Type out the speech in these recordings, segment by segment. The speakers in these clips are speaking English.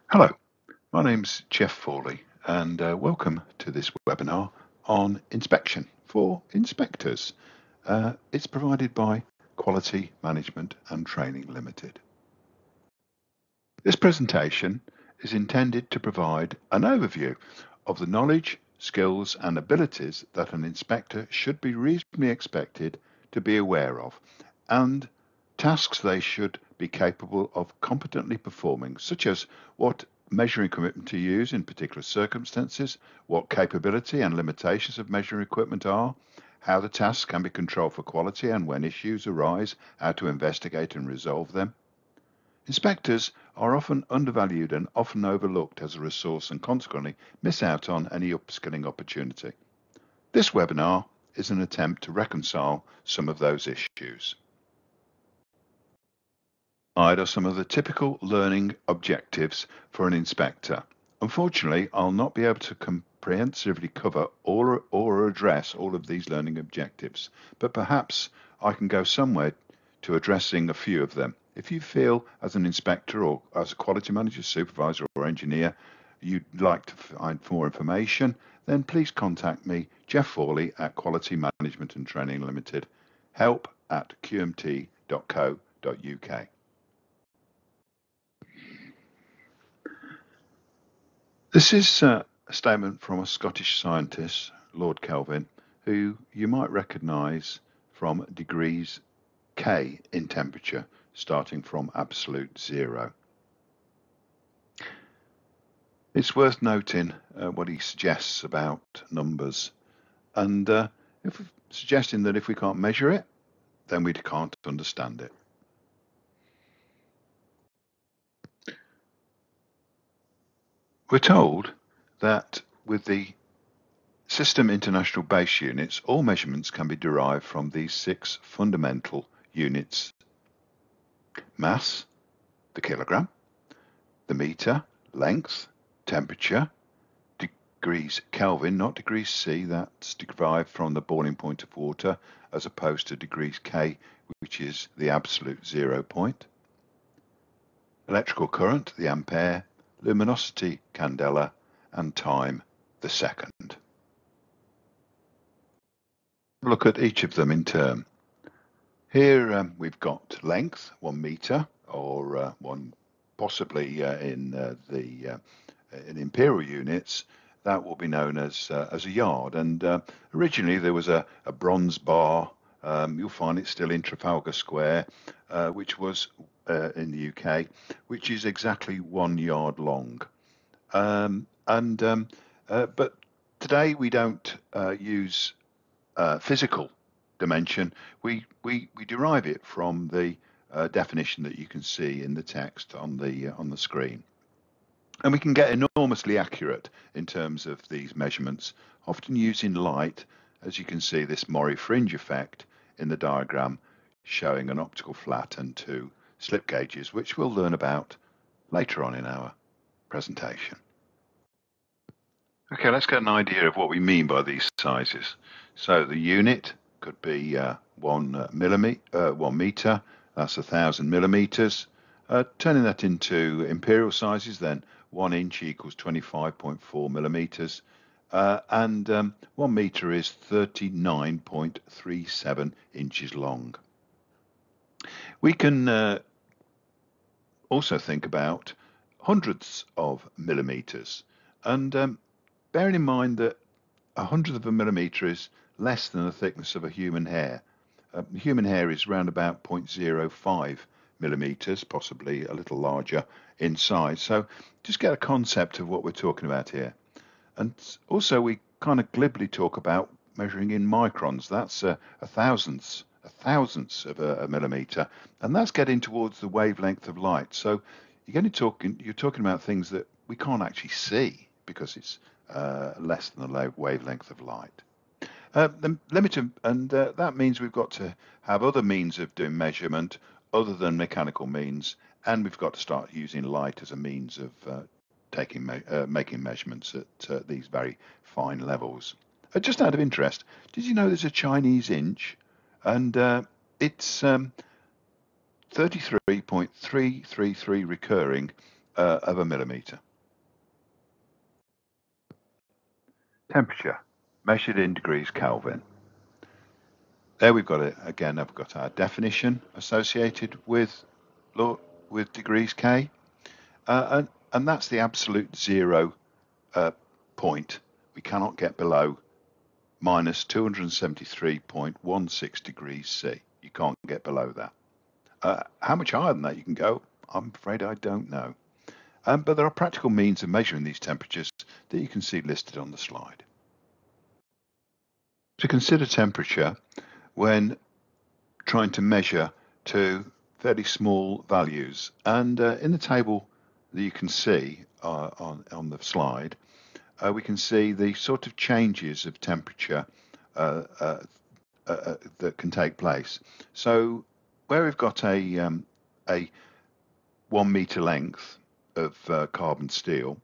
Hello, my name's Jeff Fawley and welcome to this webinar on inspection for inspectors. It's provided by Quality Management and Training Limited. This presentation is intended to provide an overview of the knowledge, skills and abilities that an inspector should be reasonably expected to be aware of and tasks they should be capable of competently performing, such as what measuring equipment to use in particular circumstances, what capability and limitations of measuring equipment are, how the tasks can be controlled for quality and when issues arise, how to investigate and resolve them. Inspectors are often undervalued and often overlooked as a resource and consequently miss out on any upskilling opportunity. This webinar is an attempt to reconcile some of those issues. Are some of the typical learning objectives for an inspector. Unfortunately, I'll not be able to comprehensively cover or address all of these learning objectives, but perhaps I can go somewhere to addressing a few of them. If you feel as an inspector or as a quality manager, supervisor or engineer, you'd like to find more information, then please contact me, Jeff Fawley at Quality Management and Training Limited, help@qmt.co.uk. This is a statement from a Scottish scientist, Lord Kelvin, who you might recognise from degrees K in temperature, starting from absolute zero. It's worth noting what he suggests about numbers, and suggesting that if we can't measure it, then we can't understand it. We're told that with the System International Base Units, all measurements can be derived from these 6 fundamental units: mass, the kilogram, the meter, length, temperature, degrees Kelvin, not degrees C, that's derived from the boiling point of water, as opposed to degrees K, which is the absolute 0 point, electrical current, the ampere, luminosity, candela, and time, the second. Look at each of them in turn. Here we've got length, 1 meter, or one possibly in imperial units, that will be known as a yard. And originally there was a bronze bar. You'll find it still in Trafalgar Square, which was in the UK, which is exactly 1 yard long. But today we don't use physical dimension. We derive it from the definition that you can see in the text on the screen. And we can get enormously accurate in terms of these measurements, often using light, as you can see this Maury fringe effect in the diagram showing an optical flat and 2 slip gauges, which we'll learn about later on in our presentation. Okay, let's get an idea of what we mean by these sizes. So the unit could be 1 meter, that's 1,000 millimeters. Turning that into imperial sizes, then 1 inch equals 25.4 millimeters, and 1 meter is 39.37 inches long. We can also think about hundreds of millimeters, and bearing in mind that 100th of a millimeter is less than the thickness of a human hair. Human hair is around about 0.05 millimeters, possibly a little larger in size. So just get a concept of what we're talking about here. And also we kind of glibly talk about measuring in microns. That's a thousandths of a millimeter, and that's getting towards the wavelength of light. So you're talking about things that we can't actually see because it's less than the wavelength of light. That means we've got to have other means of doing measurement other than mechanical means, and we've got to start using light as a means of making measurements at these very fine levels. Just out of interest, did you know there's a Chinese inch, and it's 33.333 recurring of a millimetre. Temperature, measured in degrees Kelvin. There we've got it again. I've got our definition associated with degrees K, and that's the absolute zero point. We cannot get below minus 273.16 degrees C. You can't get below that. How much higher than that you can go, I'm afraid I don't know. But there are practical means of measuring these temperatures that you can see listed on the slide. To consider temperature when trying to measure to fairly small values, and in the table that you can see on the slide, we can see the sort of changes of temperature that can take place. So where we've got a 1 meter length of carbon steel,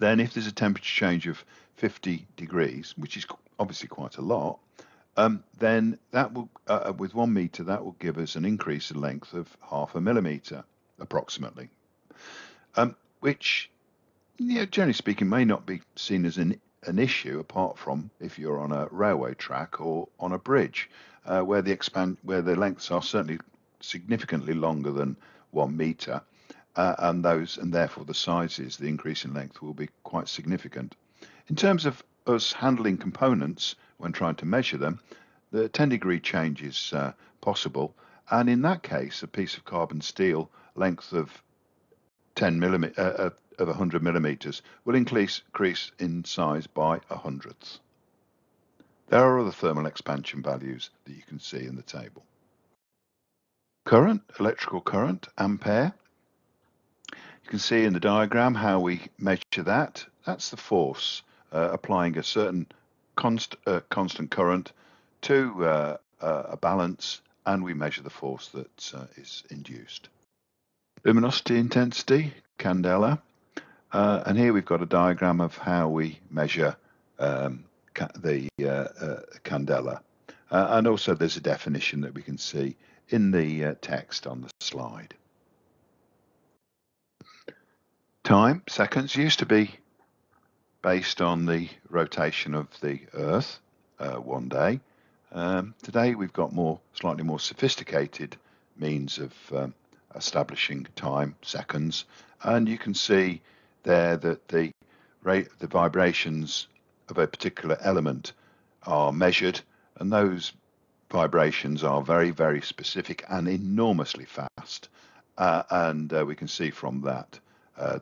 then if there's a temperature change of 50 degrees, which is obviously quite a lot, then that will, with 1 meter, that will give us an increase in length of 0.5 millimeter, approximately, which, generally speaking, may not be seen as an issue, apart from if you're on a railway track or on a bridge, where the lengths are certainly significantly longer than 1 meter, and therefore the increase in length will be quite significant. In terms of us handling components when trying to measure them, the 10-degree change is possible, and in that case, a piece of carbon steel length of 100 millimeters will increase in size by 1/100th. There are other thermal expansion values that you can see in the table. Current, electrical current, ampere. You can see in the diagram how we measure that. That's the force applying a certain constant current to a balance, and we measure the force that is induced. Luminosity intensity, candela, and here we've got a diagram of how we measure the candela, and also there's a definition that we can see in the text on the slide. Time, seconds, used to be based on the rotation of the Earth 1 day. Today we've got slightly more sophisticated means of establishing time, seconds, and you can see there that the vibrations of a particular element are measured, and those vibrations are very, very specific and enormously fast, and we can see from that,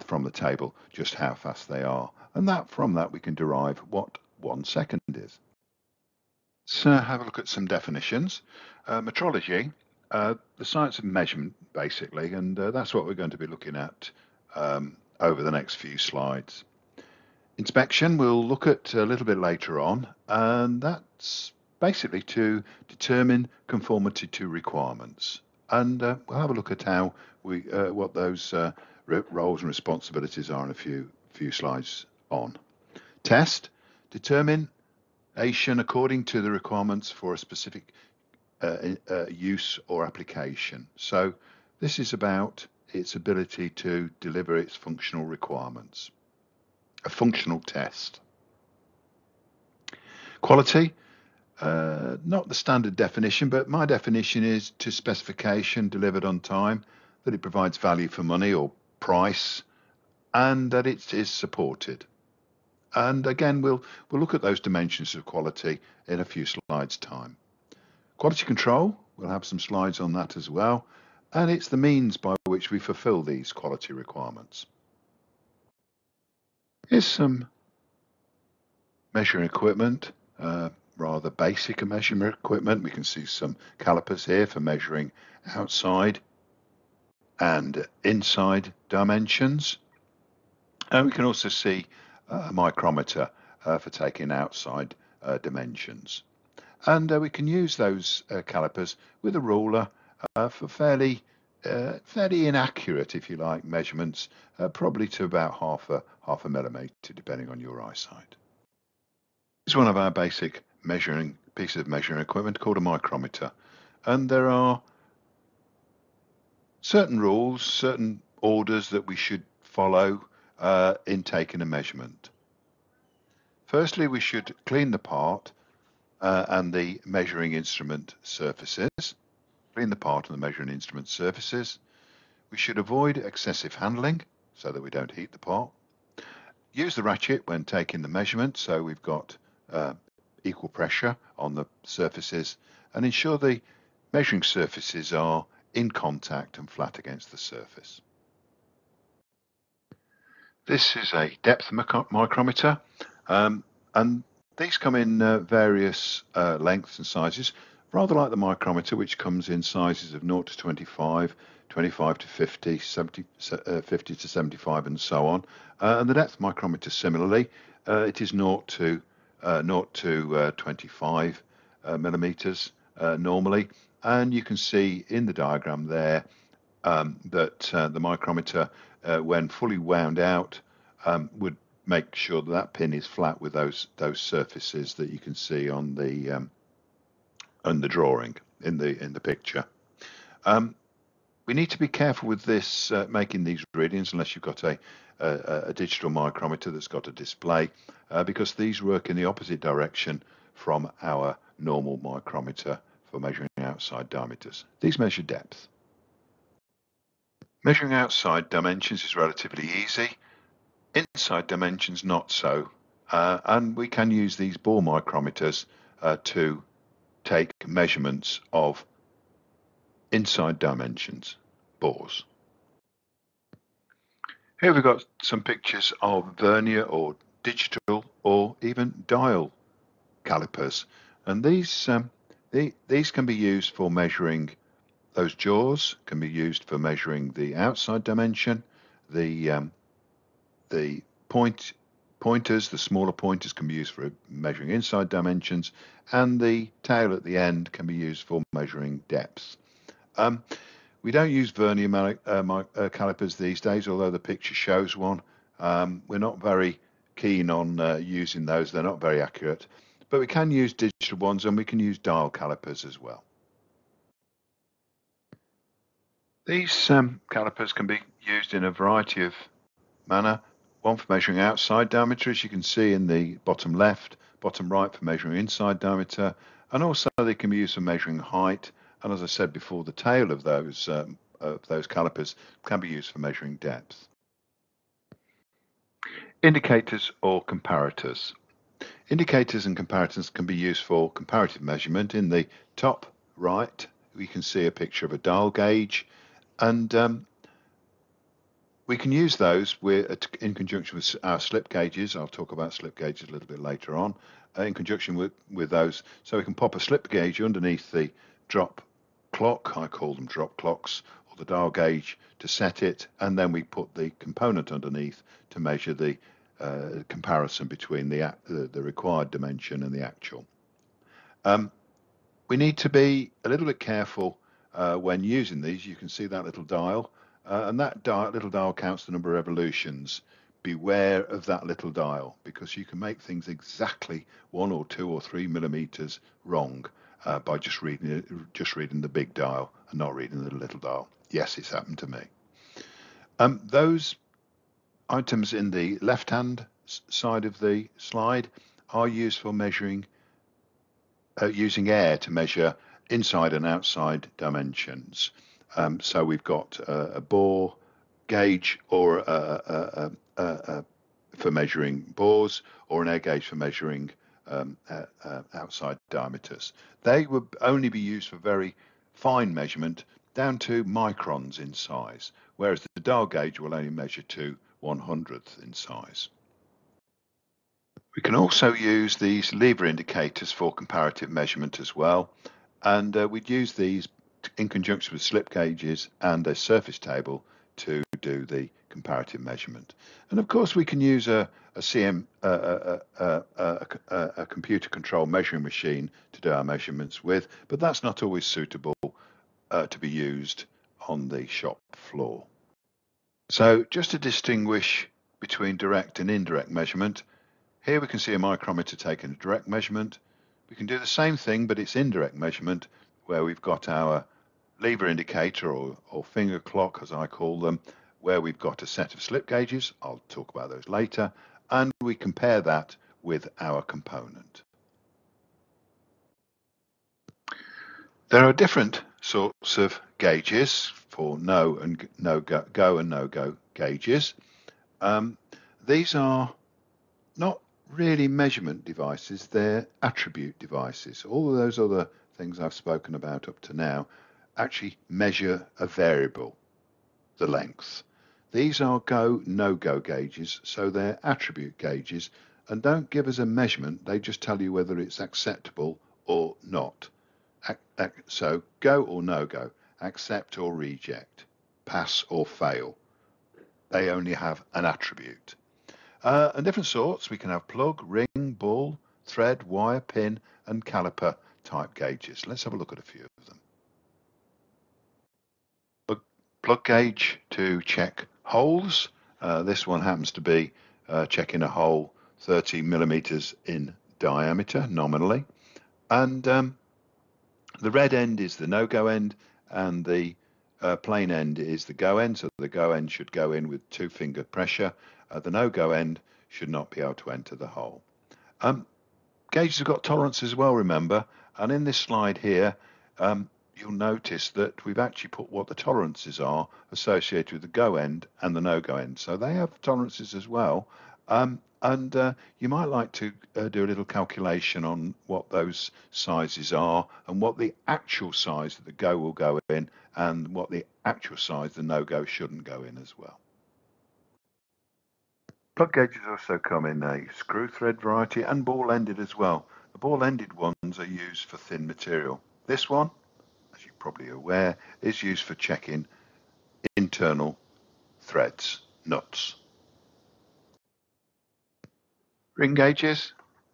from the table, just how fast they are, and from that we can derive what 1 second is. So have a look at some definitions. Metrology, the science of measurement, basically, and that's what we're going to be looking at over the next few slides. Inspection we'll look at a little bit later on, and that's basically to determine conformity to requirements. And we'll have a look at how what those roles and responsibilities are in a few slides on. Test, determination according to the requirements for a specific use or application. So this is about its ability to deliver its functional requirements. A functional test. Quality, not the standard definition, but my definition is to specification delivered on time, that it provides value for money or price, and that it is supported. And again, we'll look at those dimensions of quality in a few slides' time. Quality control, we'll have some slides on that as well, and it's the means by which we fulfill these quality requirements. Here's some measuring equipment, rather basic measurement equipment. We can see some calipers here for measuring outside and inside dimensions. And we can also see a micrometer for taking outside dimensions. And we can use those calipers with a ruler for fairly inaccurate, if you like, measurements, probably to about half a millimeter, depending on your eyesight. This is one of our basic pieces of measuring equipment called a micrometer, and there are certain rules, certain orders that we should follow in taking a measurement. Firstly, we should clean the part and the measuring instrument surfaces. Clean the part and the measuring instrument surfaces. We should avoid excessive handling so that we don't heat the part. Use the ratchet when taking the measurement so we've got equal pressure on the surfaces, and ensure the measuring surfaces are in contact and flat against the surface. This is a depth micrometer, and these come in various lengths and sizes, rather like the micrometer, which comes in sizes of 0 to 25, 25 to 50, 50 to 75, and so on. And the depth micrometer similarly, it is 0 to 25 millimeters normally. And you can see in the diagram there that the micrometer, when fully wound out, would make sure that that pin is flat with those surfaces that you can see on the drawing in the picture. We need to be careful with this making these readings unless you've got a digital micrometer that's got a display, because these work in the opposite direction from our normal micrometer for measuring outside diameters. These measure depth. Measuring outside dimensions is relatively easy. Inside dimensions not so, and we can use these bore micrometers to take measurements of inside dimensions, bores. Here we've got some pictures of vernier or digital or even dial calipers, and these can be used for measuring those jaws, can be used for measuring the outside dimension, the pointers, the smaller pointers can be used for measuring inside dimensions, and the tail at the end can be used for measuring depth. We don't use vernier calipers these days, although the picture shows one. We're not very keen on using those. They're not very accurate, but we can use digital ones, and we can use dial calipers as well. These calipers can be used in a variety of manner. One for measuring outside diameter, as you can see in the bottom left, bottom right for measuring inside diameter, and also they can be used for measuring height. And as I said before, the tail of those calipers can be used for measuring depth. Indicators or comparators. Indicators and comparators can be used for comparative measurement. In the top right, we can see a picture of a dial gauge, and we can use those in conjunction with our slip gauges. I'll talk about slip gauges a little bit later on. In conjunction with those, so we can pop a slip gauge underneath the drop clock, I call them drop clocks, or the dial gauge to set it, and then we put the component underneath to measure the comparison between the required dimension and the actual. We need to be a little bit careful when using these. You can see that little dial, and that little dial counts the number of revolutions. Beware of that little dial, because you can make things exactly 1 or 2 or 3 millimeters wrong by just reading the big dial and not reading the little dial. Yes, it's happened to me. Those items in the left-hand side of the slide are used for measuring, using air to measure inside and outside dimensions. So we've got a bore gauge or for measuring bores, or an air gauge for measuring outside diameters. They would only be used for very fine measurement down to microns in size, whereas the dial gauge will only measure to 1/100th in size. We can also use these lever indicators for comparative measurement as well, and we'd use these in conjunction with slip gauges and a surface table to do the comparative measurement. And of course we can use a computer controlled measuring machine to do our measurements with, but that's not always suitable to be used on the shop floor. So just to distinguish between direct and indirect measurement, here we can see a micrometer taking a direct measurement. We can do the same thing, but it's indirect measurement, where we've got our lever indicator or finger clock, as I call them, where we've got a set of slip gauges. I'll talk about those later. And we compare that with our component. There are different sorts of gauges for go and no go gauges. These are not really measurement devices, they're attribute devices. All of those other things I've spoken about up to now actually measure a variable, the length. These are go, no-go gauges, so they're attribute gauges and don't give us a measurement, they just tell you whether it's acceptable or not. So go or no go, accept or reject, pass or fail. They only have an attribute. And different sorts, we can have plug, ring, ball, thread, wire, pin, and caliper type gauges. Let's have a look at a few of them. Plug gauge to check holes. This one happens to be checking a hole 30 millimeters in diameter nominally. And the red end is the no-go end, and the plain end is the go end. So the go end should go in with 2-finger pressure. The no-go end should not be able to enter the hole. Gauges have got tolerances as well, remember. And in this slide here, you'll notice that we've actually put what the tolerances are associated with the go end and the no-go end. So they have tolerances as well. And you might like to do a little calculation on what those sizes are and what the actual size that the go will go in and what the actual size the no-go shouldn't go in as well. Plug gauges also come in a screw thread variety and ball-ended as well. The ball-ended ones are used for thin material. This one, as you're probably aware, is used for checking internal threads, nuts. Ring gauges,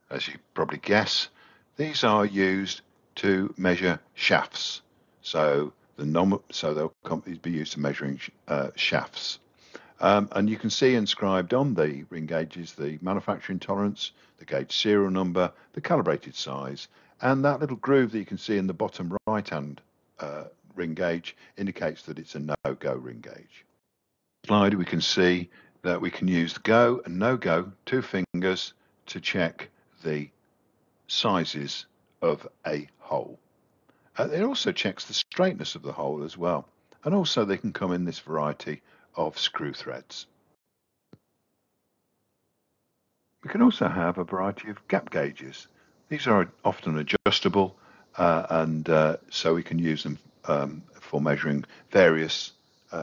as you probably guess, these are used to measure shafts. So they'll be used to measuring shafts. And you can see inscribed on the ring gauges the manufacturing tolerance, the gauge serial number, the calibrated size, and that little groove that you can see in the bottom right-hand ring gauge indicates that it's a no-go ring gauge. Slide, we can see that we can use the go and no-go 2 fingers to check the sizes of a hole. It also checks the straightness of the hole as well, and also they can come in this variety of screw threads. We can also have a variety of gap gauges. These are often adjustable and so we can use them for measuring various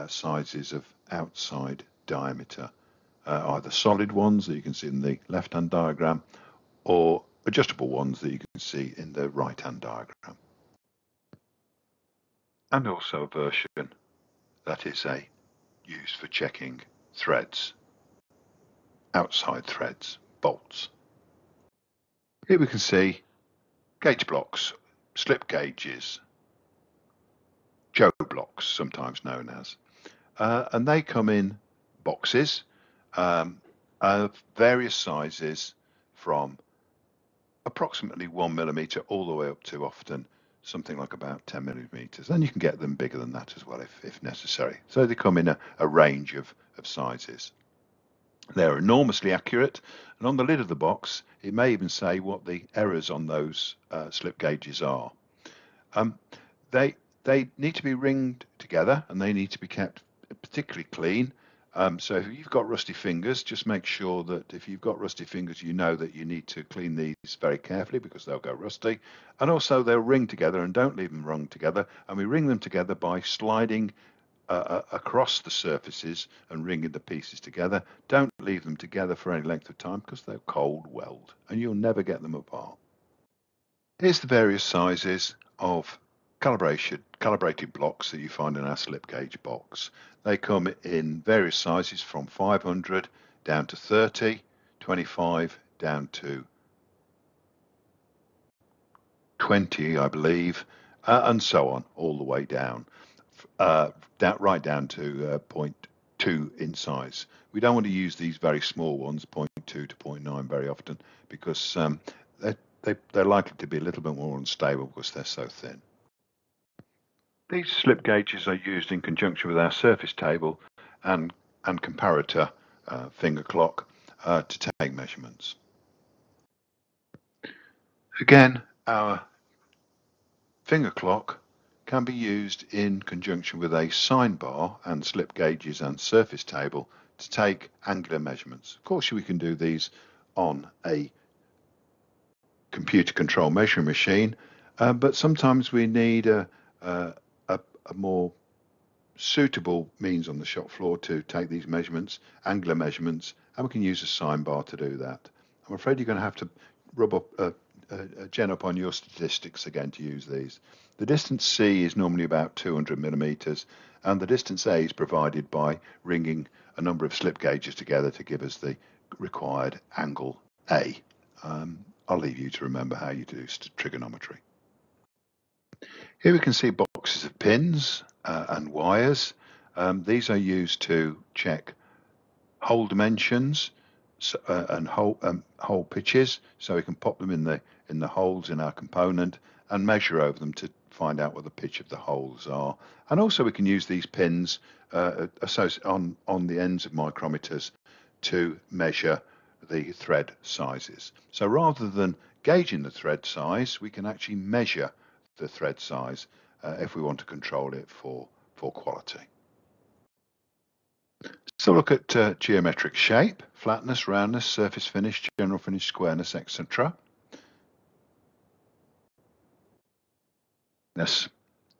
sizes of outside diameter, either solid ones that you can see in the left-hand diagram or adjustable ones that you can see in the right-hand diagram. And also a version that is used for checking threads, outside threads, bolts. Here we can see gauge blocks, slip gauges, Joe blocks, sometimes known as, and they come in boxes of various sizes from approximately 1 millimeter all the way up to often something like about 10 millimeters. And you can get them bigger than that as well if necessary. So they come in a range of sizes. They're enormously accurate, and on the lid of the box it may even say what the errors on those slip gauges are. They need to be ringed together and they need to be kept particularly clean. So if you've got rusty fingers, just make sure that if you've got rusty fingers, you know that you need to clean these very carefully because they'll go rusty. And also they'll ring together, and don't leave them rung together. And we ring them together by sliding across the surfaces and ringing the pieces together. Don't leave them together for any length of time because they'll cold weld and you'll never get them apart. Here's the various sizes of calibrated blocks that you find in our slip gauge box. They come in various sizes from 500 down to 30, 25 down to 20, I believe, and so on, all the way down, right down to 0.2 in size. We don't want to use these very small ones, 0.2 to 0.9 very often, because they're likely to be a little bit more unstable because they're so thin. These slip gauges are used in conjunction with our surface table and and comparator finger clock to take measurements. Again, our finger clock can be used in conjunction with a sine bar and slip gauges and surface table to take angular measurements. Of course, we can do these on a computer control measuring machine, but sometimes we need a more suitable means on the shop floor to take these measurements, angular measurements, and we can use a sine bar to do that. I'm afraid you're going to have to rub up gen up on your statistics again to use these. The distance C is normally about 200 millimeters, and the distance A is provided by ringing a number of slip gauges together to give us the required angle A. I'll leave you to remember how you do trigonometry. Here we can see boxes of pins and wires. These are used to check hole dimensions and hole pitches, so we can pop them in the holes in our component and measure over them to find out what the pitch of the holes are. And also we can use these pins on the ends of micrometers to measure the thread sizes. So rather than gauging the thread size, we can actually measure the thread size if we want to control it for quality. So look at geometric shape, flatness, roundness, surface finish, general finish, squareness, etc.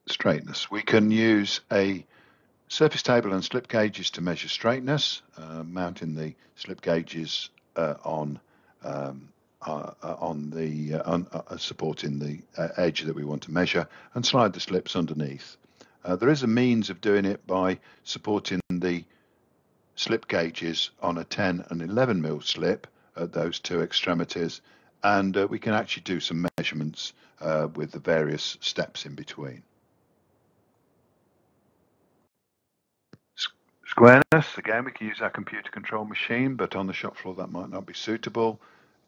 Straightness. We can use a surface table and slip gauges to measure straightness, mounting the slip gauges supporting the edge that we want to measure, and slide the slips underneath. There is a means of doing it by supporting the slip gauges on a 10 and 11 mil slip at those two extremities, and we can actually do some measurements with the various steps in between. Squareness, again, we can use our computer control machine, but on the shop floor that might not be suitable.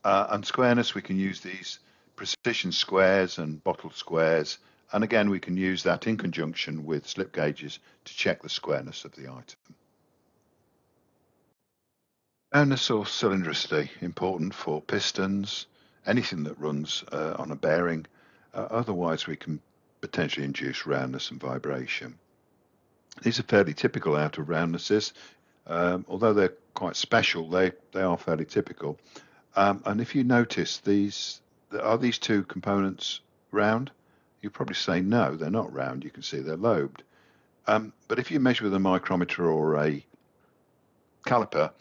And squareness, we can use these precision squares and bottle squares, and again we can use that in conjunction with slip gauges to check the squareness of the item. Roundness or cylindricity, important for pistons, anything that runs on a bearing. Otherwise we can potentially induce roundness and vibration. These are fairly typical out of roundnesses. Although they're quite special, they are fairly typical. And if you notice, are these two components round? You probably say no, they're not round. You can see they're lobed. But if you measure with a micrometer or a caliper,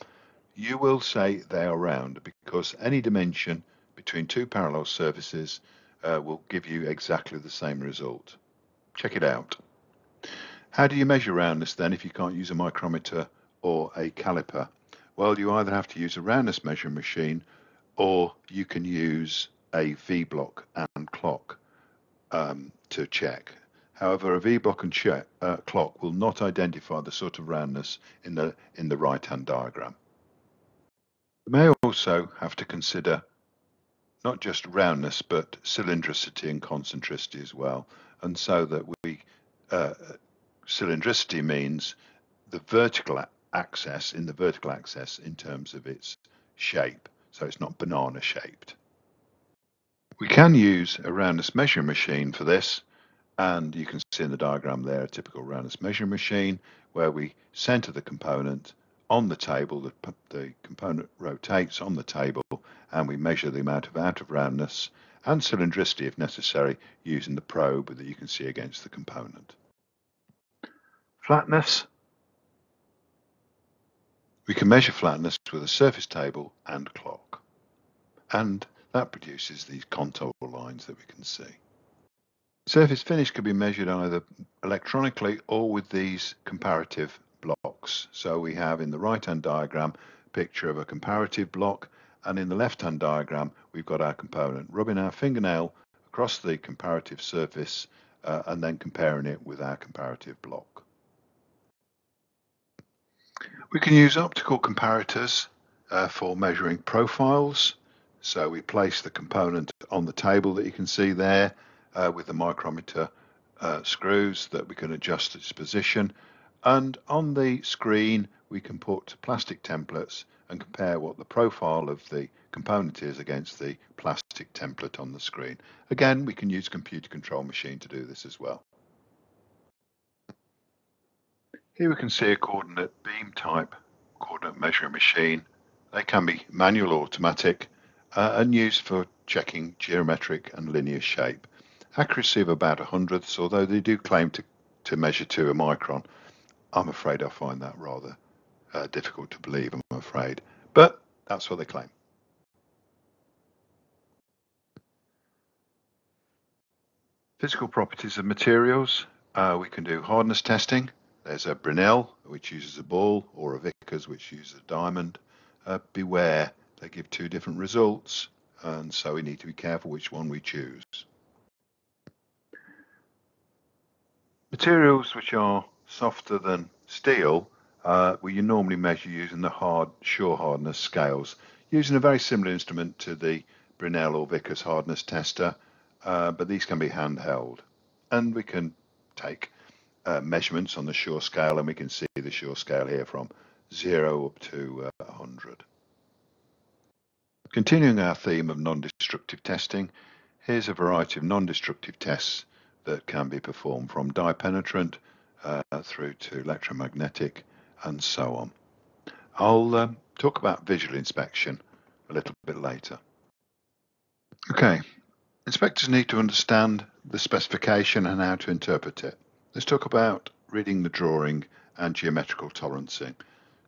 you will say they are round, because any dimension between two parallel surfaces will give you exactly the same result. Check it out. How do you measure roundness then if you can't use a micrometer or a caliper? Well, you either have to use a roundness measuring machine, or you can use a V-block and clock to check. However, a V-block and clock will not identify the sort of roundness in the right-hand diagram. You may also have to consider not just roundness, but cylindricity and concentricity as well. And so that cylindricity means the vertical axis in terms of its shape. So it's not banana shaped. We can use a roundness measuring machine for this, and you can see in the diagram there a typical roundness measuring machine where we center the component on the table, the component rotates on the table, and we measure the amount of out of roundness and cylindricity if necessary using the probe that you can see against the component. Flatness. We can measure flatness with a surface table and clock, and that produces these contour lines that we can see. Surface finish can be measured either electronically or with these comparative blocks. So we have in the right-hand diagram a picture of a comparative block, and in the left-hand diagram we've got our component. Rubbing our fingernail across the comparative surface and then comparing it with our comparative block. We can use optical comparators for measuring profiles. So we place the component on the table that you can see there with the micrometer screws that we can adjust its position. And on the screen, we can put plastic templates and compare what the profile of the component is against the plastic template on the screen. Again, we can use a computer control machine to do this as well. Here we can see a coordinate beam type coordinate measuring machine. They can be manual or automatic and used for checking geometric and linear shape. Accuracy of about 100ths, although they do claim to measure to a micron. I'm afraid I find that rather difficult to believe, I'm afraid, but that's what they claim. Physical properties of materials. We can do hardness testing. There's a Brinell, which uses a ball, or a Vickers, which uses a diamond. Beware, they give two different results, and so we need to be careful which one we choose. Materials which are softer than steel, you normally measure using the Shore hardness scales, using a very similar instrument to the Brinell or Vickers hardness tester, but these can be handheld. And we can take measurements on the Shore scale, and we can see the Shore scale here from 0 up to 100. Continuing our theme of non-destructive testing, here's a variety of non-destructive tests that can be performed, from dye penetrant through to electromagnetic and so on. I'll talk about visual inspection a little bit later. Okay, inspectors need to understand the specification and how to interpret it. Let's talk about reading the drawing and geometrical tolerancing,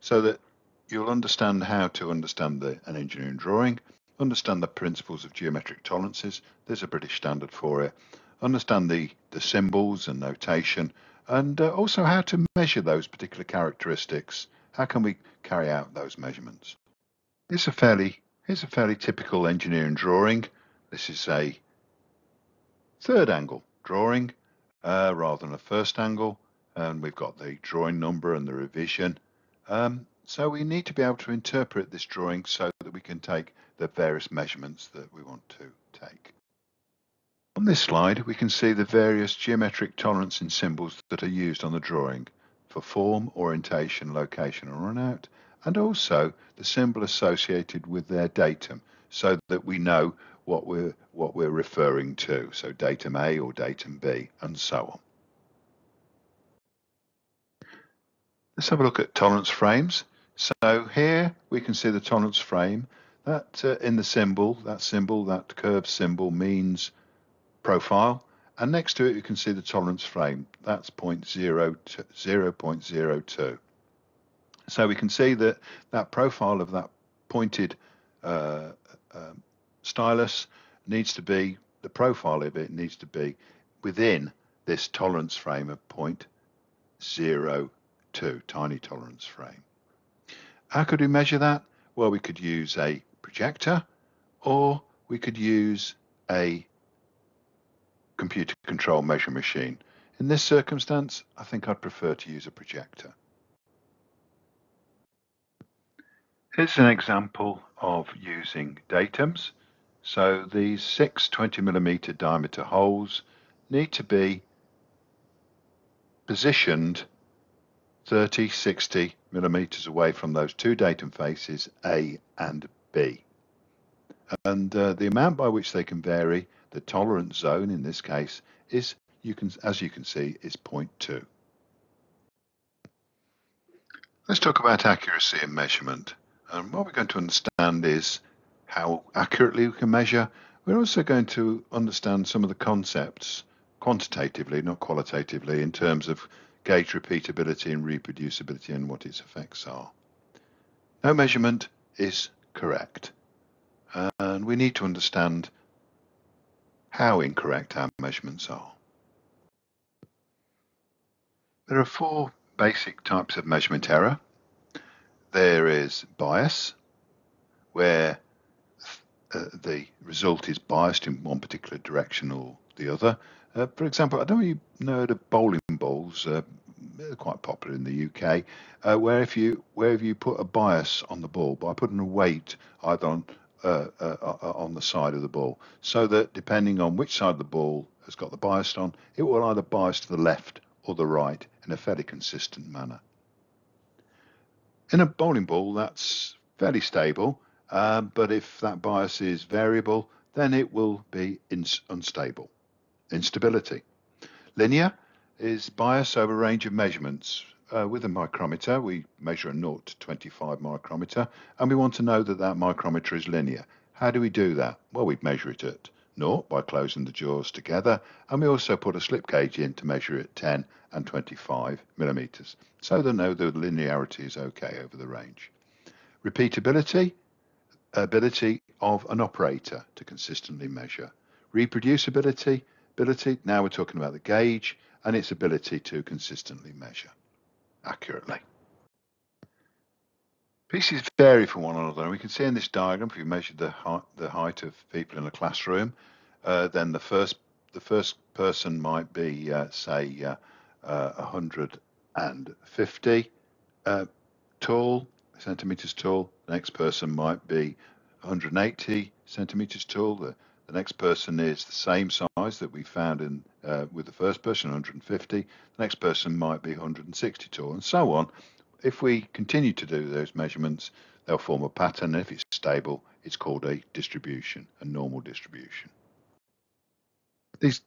so that you'll understand how to understand an engineering drawing, understand the principles of geometric tolerances. There's a British standard for it. Understand the symbols and notation, and also how to measure those particular characteristics. How can we carry out those measurements? Here's a fairly typical engineering drawing. This is a third angle drawing rather than a first angle, and we've got the drawing number and the revision. So we need to be able to interpret this drawing so that we can take the various measurements that we want to take. On this slide, we can see the various geometric tolerancing symbols that are used on the drawing for form, orientation, location and runout, and also the symbol associated with their datum, so that we know what we're referring to, so datum A or datum B and so on. Let's have a look at tolerance frames. So here we can see the tolerance frame that in the symbol, that curved symbol means profile, and next to it you can see the tolerance frame. That's 0.02. So we can see that profile of that pointed stylus needs to be, the profile of it needs to be within this tolerance frame of 0.02, tiny tolerance frame. How could we measure that? Well, we could use a projector, or we could use a computer control measuring machine. In this circumstance, I think I'd prefer to use a projector. Here's an example of using datums. So these 6 20mm diameter holes need to be positioned 30, 60 millimeters away from those two datum faces A and B. And the amount by which they can vary, the tolerance zone in this case, is, as you can see, is 0.2. Let's talk about accuracy and measurement. And what we're going to understand is how accurately we can measure. We're also going to understand some of the concepts quantitatively, not qualitatively, in terms of gauge repeatability and reproducibility and what its effects are. No measurement is correct, and we need to understand how incorrect our measurements are. There are 4 basic types of measurement error. There is bias, where the result is biased in one particular direction or the other. For example, I don't know if you've heard of bowling balls. They're quite popular in the UK, where if you put a bias on the ball by putting a weight either on the side of the ball, so that depending on which side of the ball has got the bias on, it will either bias to the left or the right, and in a fairly consistent manner. In a bowling ball, that's fairly stable, but if that bias is variable, then it will be unstable. Instability. Linear is bias over a range of measurements. With a micrometer, we measure a 0 to 25 micrometer, and we want to know that that micrometer is linear. How do we do that? Well, we measure it at 0 by closing the jaws together, and we also put a slip gauge in to measure at 10 and 25 millimeters, so they know the linearity is okay over the range. Repeatability, ability of an operator to consistently measure. Reproducibility, now we're talking about the gauge and its ability to consistently measure accurately. Pieces vary from one another, and we can see in this diagram, if we measured the height of people in a classroom, then the first person might be, say, 150 centimeters tall. The next person might be 180 centimeters tall. The next person is the same size that we found in with the first person, 150. The next person might be 160 tall, and so on. If we continue to do those measurements, they'll form a pattern. And if it's stable, it's called a distribution, a normal distribution. These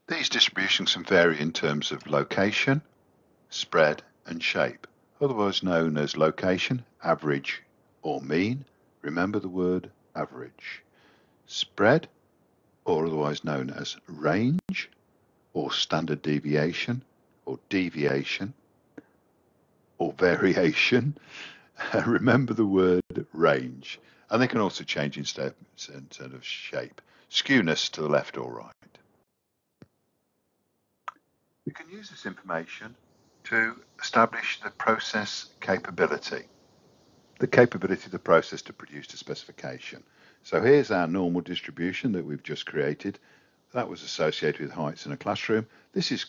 distributions can vary in terms of location, spread, and shape, otherwise known as location, average, or mean. Remember the word average. Spread, or otherwise known as range, or standard deviation, or deviation, or variation. Remember the word range. And they can also change instead of shape. Skewness to the left or right. We can use this information to establish the process capability. The capability of the process to produce a specification. So here's our normal distribution that we've just created. That was associated with heights in a classroom. This is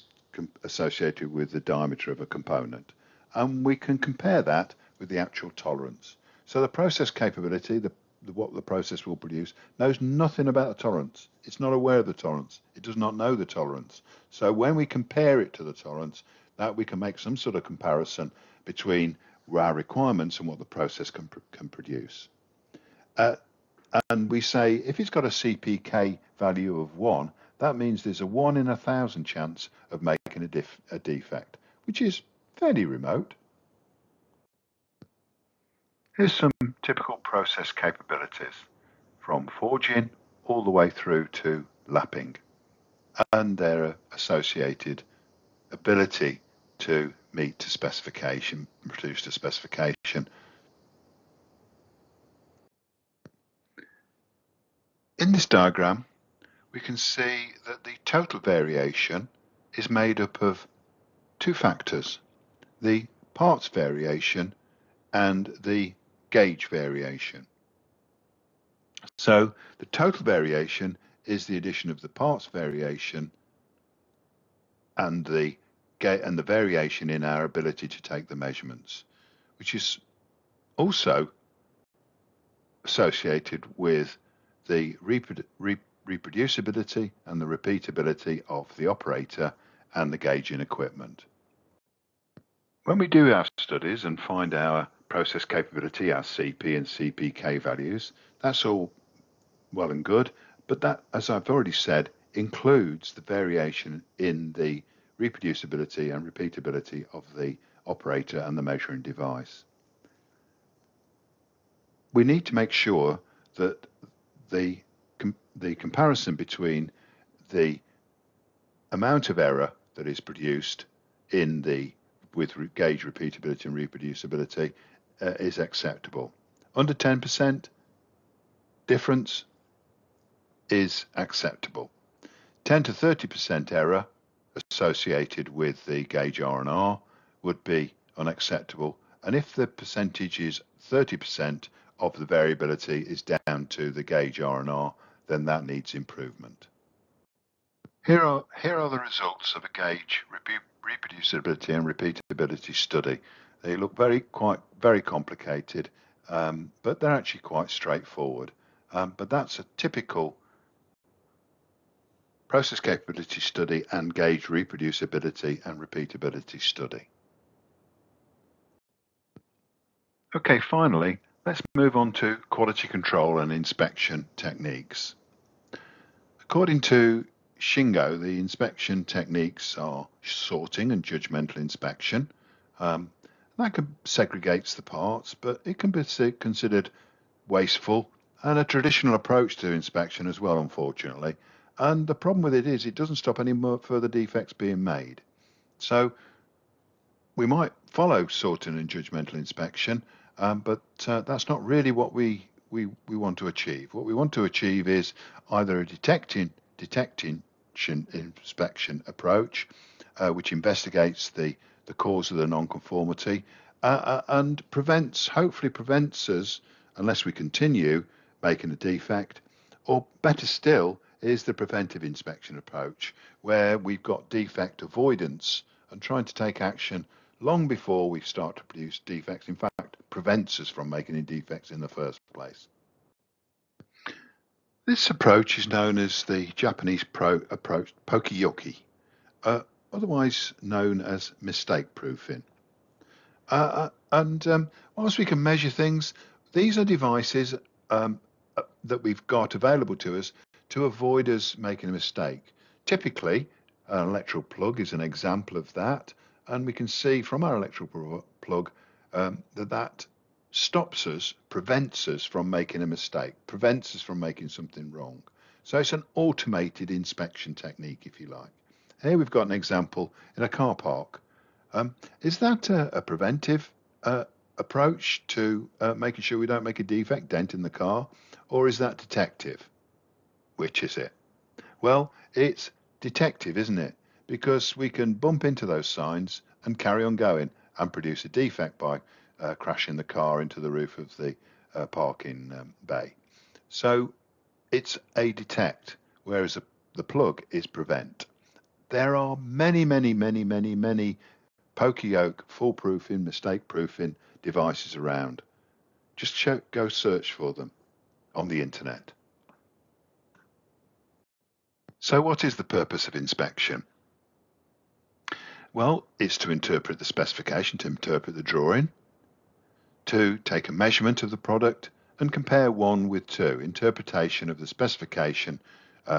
associated with the diameter of a component. And we can compare that with the actual tolerance. So the process capability, what the process will produce, knows nothing about the tolerance. It's not aware of the tolerance. It does not know the tolerance. So when we compare it to the tolerance, that we can make some sort of comparison between our requirements and what the process can produce. And we say if it's got a CPK value of 1, that means there's a 1 in 1,000 chance of making a defect, which is fairly remote. Here's some typical process capabilities from forging all the way through to lapping and their associated ability to meet the specification, produce the specification. In this diagram, we can see that the total variation is made up of two factors, the parts variation and the gauge variation. So the total variation is the addition of the parts variation and the variation in our ability to take the measurements, which is also associated with the reproducibility and the repeatability of the operator and the gauging equipment. When we do our studies and find our process capability, our CP and CPK values, that's all well and good, but that, as I've already said, includes the variation in the reproducibility and repeatability of the operator and the measuring device. We need to make sure that the comparison between the amount of error that is produced with gauge repeatability and reproducibility is acceptable. Under 10% difference is acceptable. 10 to 30% error associated with the gauge R&R would be unacceptable. And if the percentage is 30% of the variability is down to the gauge R&R, then that needs improvement. Here are the results of a gauge reproducibility and repeatability study. They look very complicated, but they're actually quite straightforward. But that's a typical process capability study, and gauge reproducibility and repeatability study. Okay, finally, let's move on to quality control and inspection techniques. According to Shingo, the inspection techniques are sorting and judgmental inspection. That segregates the parts, but it can be considered wasteful and a traditional approach to inspection as well, unfortunately. And the problem with it is it doesn't stop any more further defects being made. So we might follow sorting and judgmental inspection, but that's not really what we want to achieve. What we want to achieve is either a detection inspection approach, which investigates the cause of the non-conformity and hopefully prevents us, unless we continue making a defect, or better still is the preventive inspection approach, where we've got defect avoidance and trying to take action long before we start to produce defects. In fact, prevents us from making any defects in the first place. This approach is known as the Japanese approach, pokiyoki, otherwise known as mistake proofing. Whilst we can measure things, these are devices that we've got available to us to avoid us making a mistake. Typically, an electrical plug is an example of that, and we can see from our electrical plug that stops us, prevents us from making a mistake, prevents us from making something wrong. So it's an automated inspection technique, if you like. Here we've got an example in a car park. Is that a preventive approach to making sure we don't make a defect, dent in the car, or is that detective? Which is it? Well, it's detective, isn't it? Because we can bump into those signs and carry on going and produce a defect by crashing the car into the roof of the parking bay. So it's a detect, whereas the plug is prevent. There are many pokiyoke, foolproofing, mistake proofing devices around. Just go search for them on the internet. So what is the purpose of inspection? Well, it's to interpret the specification, to interpret the drawing, to take a measurement of the product and compare one with two, interpretation of the specification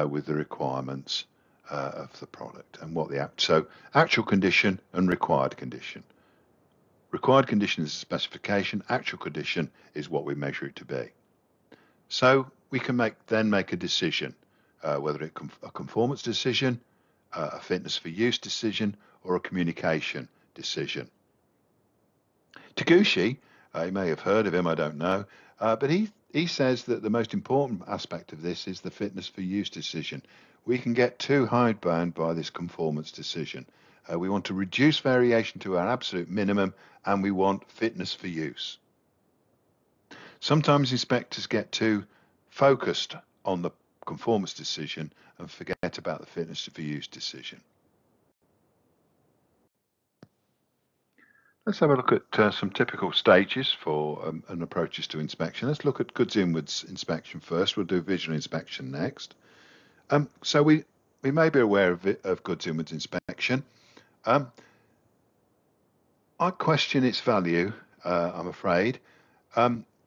with the requirements of the product and what so actual condition and required condition. Required condition is the specification, actual condition is what we measure it to be. So we can then make a decision, whether it's a conformance decision, a fitness for use decision, or a communication decision. Taguchi, you may have heard of him, I don't know, but he says that the most important aspect of this is the fitness for use decision. We can get too hidebound by this conformance decision. We want to reduce variation to our absolute minimum, and we want fitness for use. Sometimes inspectors get too focused on the conformance decision and forget about the fitness for use decision. Let's have a look at some typical stages for and approaches to inspection. Let's look at goods inwards inspection first. We'll do visual inspection next. So we may be aware of goods inwards inspection. I question its value, I'm afraid.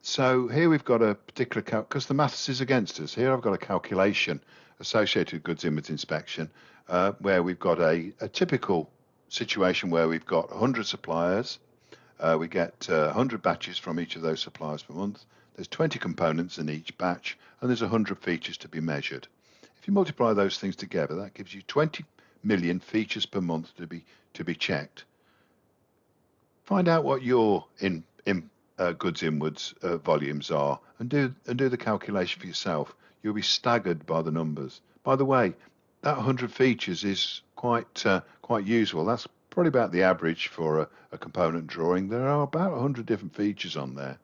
So here we've got a particular, because the maths is against us. Here I've got a calculation associated with goods inwards inspection, where we've got a typical situation where we've got 100 suppliers. We get 100 batches from each of those suppliers per month. There's 20 components in each batch, and there's 100 features to be measured. If you multiply those things together, that gives you 20 million features per month to be checked. Find out what your goods inwards volumes are, and do the calculation for yourself. You'll be staggered by the numbers. By the way, that 100 features is quite usual. That's probably about the average for a component drawing. There are about 100 different features on there.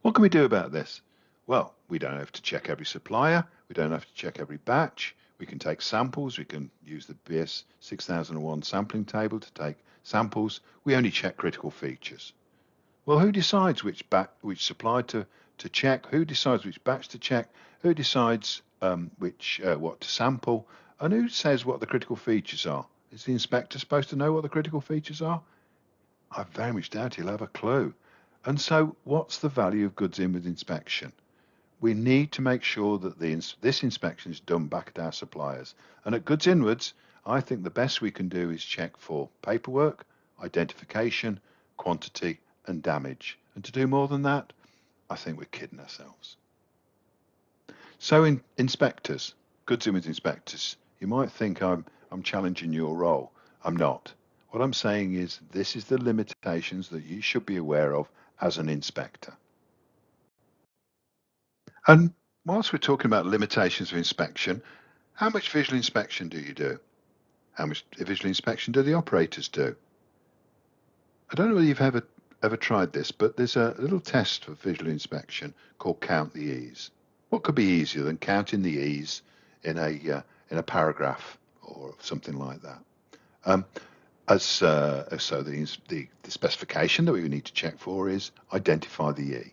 What can we do about this? Well, we don't have to check every supplier. We don't have to check every batch. We can take samples. We can use the BS 6001 sampling table to take samples. We only check critical features. Well, who decides which supplier to to check, who decides which batch to check, who decides what to sample, and who says what the critical features are. Is the inspector supposed to know what the critical features are? I very much doubt he'll have a clue. And so what's the value of goods in with inspection? We need to make sure that this inspection is done back at our suppliers. And at Goods Inwards, I think the best we can do is check for paperwork, identification, quantity, and damage. And to do more than that, I think we're kidding ourselves. So inspectors, Goods Inwards inspectors, you might think I'm challenging your role. I'm not. What I'm saying is this is the limitations that you should be aware of as an inspector. And whilst we're talking about limitations of inspection, how much visual inspection do you do? How much visual inspection do the operators do? I don't know whether you've ever tried this, but there's a little test for visual inspection called Count the E's. What could be easier than counting the E's in a paragraph or something like that? So the specification that we need to check for is identify the E.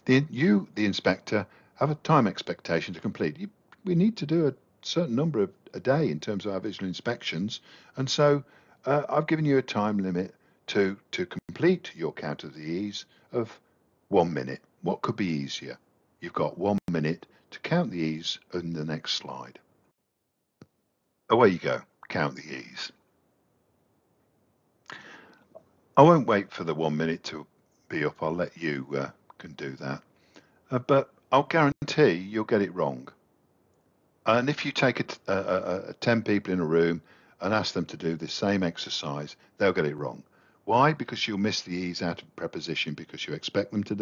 The inspector, have a time expectation to complete. We need to do a certain number a day in terms of our visual inspections, and so I've given you a time limit to complete your count of the E's of 1 minute. What could be easier? You've got 1 minute to count the E's in the next slide. Away you go, count the E's. I won't wait for the 1 minute to be up. I'll let you can do that. But I'll guarantee you'll get it wrong. And if you take 10 people in a room and ask them to do the same exercise, they'll get it wrong. Why? Because you'll miss the E's out of preposition because you expect them to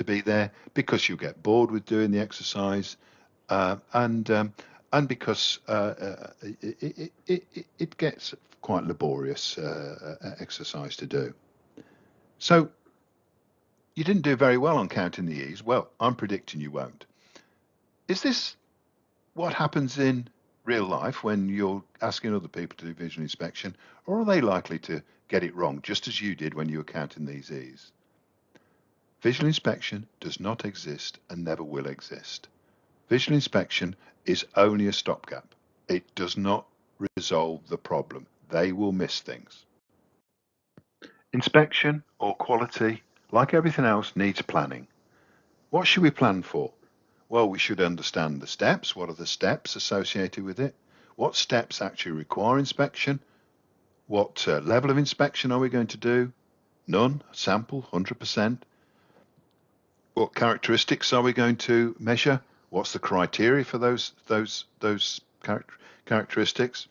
be there, because you'll get bored with doing the exercise, and because it gets quite laborious exercise to do. So you didn't do very well on counting the E's. Well, I'm predicting you won't. Is this what happens in real life when you're asking other people to do visual inspection, or are they likely to get it wrong, just as you did when you were counting these E's? Visual inspection does not exist and never will exist. Visual inspection is only a stopgap. It does not resolve the problem. They will miss things. Inspection or quality, like everything else, needs planning. What should we plan for? Well, we should understand the steps. What are the steps associated with it? What steps actually require inspection? What level of inspection are we going to do? None, sample, 100%. What characteristics are we going to measure? What's the criteria for those characteristics?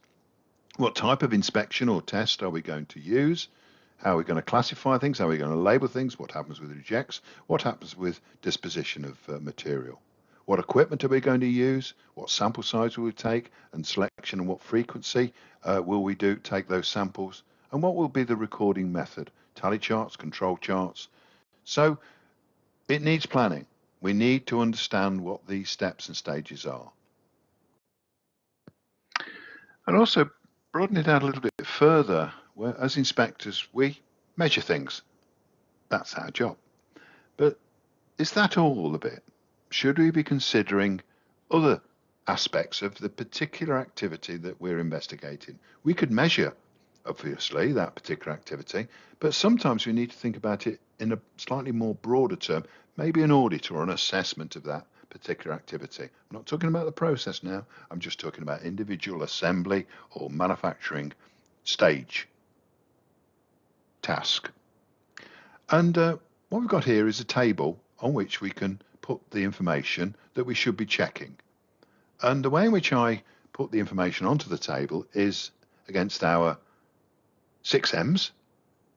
What type of inspection or test are we going to use? How are we going to classify things? How are we going to label things? What happens with rejects? What happens with disposition of material? What equipment are we going to use? What sample size will we take? And selection and what frequency will we take those samples? And what will be the recording method? Tally charts, control charts. So it needs planning. We need to understand what these steps and stages are. And also broaden it out a little bit further, where as inspectors, we measure things. That's our job. But is that all of it? Should we be considering other aspects of the particular activity that we're investigating? We could measure, obviously, that particular activity, but sometimes we need to think about it in a slightly more broader term, maybe an audit or an assessment of that particular activity. I'm not talking about the process now. I'm just talking about individual assembly or manufacturing stage task. And what we've got here is a table on which we can put the information that we should be checking. And the way in which I put the information onto the table is against our 6 M's: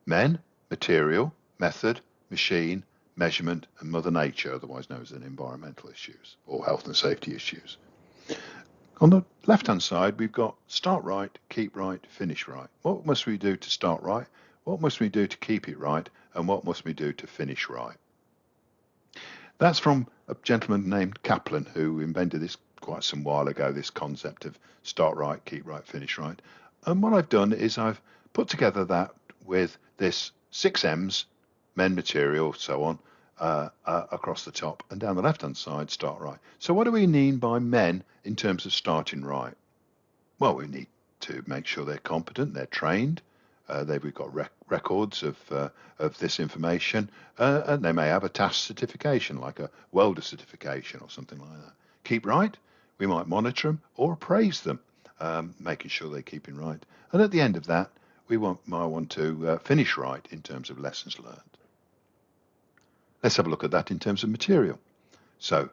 men, material, method, machine, measurement, and Mother Nature, otherwise known as environmental issues or health and safety issues. On the left-hand side, we've got start right, keep right, finish right. What must we do to start right? What must we do to keep it right? And what must we do to finish right? That's from a gentleman named Kaplan, who invented this quite some while ago, this concept of start right, keep right, finish right. And what I've done is I've put together that with this 6 M's, men, material, so on, across the top, and down the left-hand side, start right. So what do we mean by men in terms of starting right? Well, we need to make sure they're competent, they're trained, we've got records of this information, and they may have a task certification, like a welder certification or something like that. Keep right, we might monitor them or appraise them, making sure they're keeping right. And at the end of that, we might want to finish right in terms of lessons learned. Let's have a look at that in terms of material. So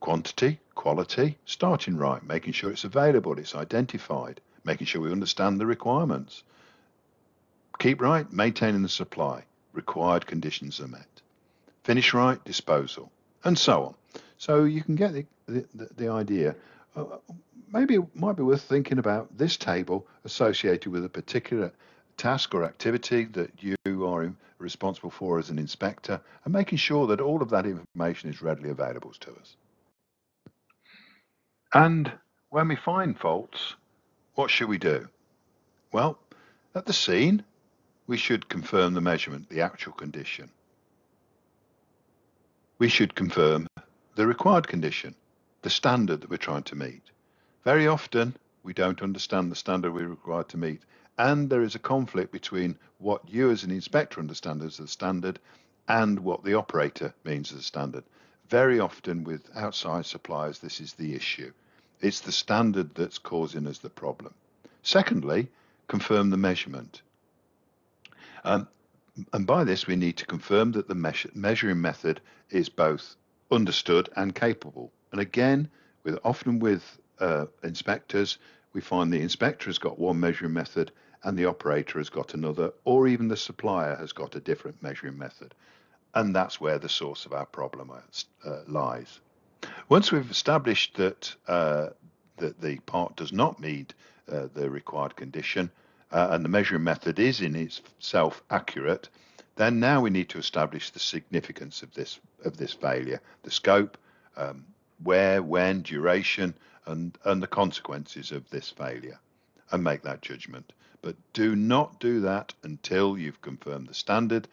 quantity, quality, starting right, making sure it's available, it's identified, making sure we understand the requirements. Keep right, maintaining the supply, required conditions are met. Finish right, disposal, and so on. So you can get the idea. Maybe it might be worth thinking about this table associated with a particular task or activity that you are responsible for as an inspector, and making sure that all of that information is readily available to us. And when we find faults, what should we do? Well, at the scene, we should confirm the measurement, the actual condition. We should confirm the required condition, the standard that we're trying to meet. Very often, we don't understand the standard we're required to meet, and there is a conflict between what you as an inspector understand as the standard and what the operator means as a standard. Very often with outside suppliers, this is the issue. It's the standard that's causing us the problem. Secondly, confirm the measurement. And by this, we need to confirm that the measuring method is both understood and capable. And again, often with inspectors, we find the inspector has got one measuring method and the operator has got another, or even the supplier has got a different measuring method. And that's where the source of our problem lies. Once we've established that the part does not meet the required condition, and the measuring method is in itself accurate, then now we need to establish the significance of this failure, the scope, where, when, duration, and the consequences of this failure, and make that judgment. But do not do that until you've confirmed the standard,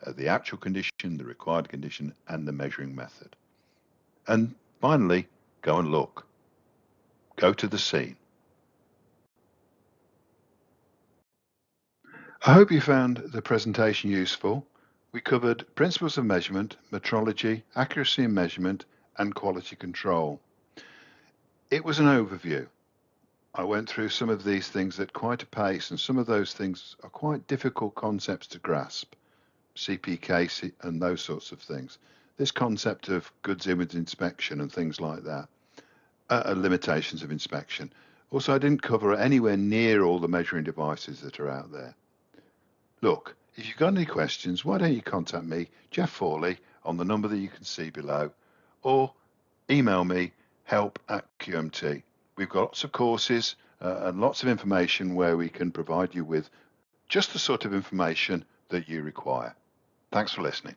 the actual condition, the required condition, and the measuring method. And finally, go and look. Go to the scene. I hope you found the presentation useful. We covered principles of measurement, metrology, accuracy in measurement, and quality control. It was an overview. I went through some of these things at quite a pace, and some of those things are quite difficult concepts to grasp. CPK and those sorts of things. This concept of goods image inspection and things like that are limitations of inspection. Also, I didn't cover anywhere near all the measuring devices that are out there. Look, if you've got any questions, why don't you contact me, Jeff Fawley, on the number that you can see below, or email me, help@QMT. We've got lots of courses and lots of information where we can provide you with just the sort of information that you require. Thanks for listening.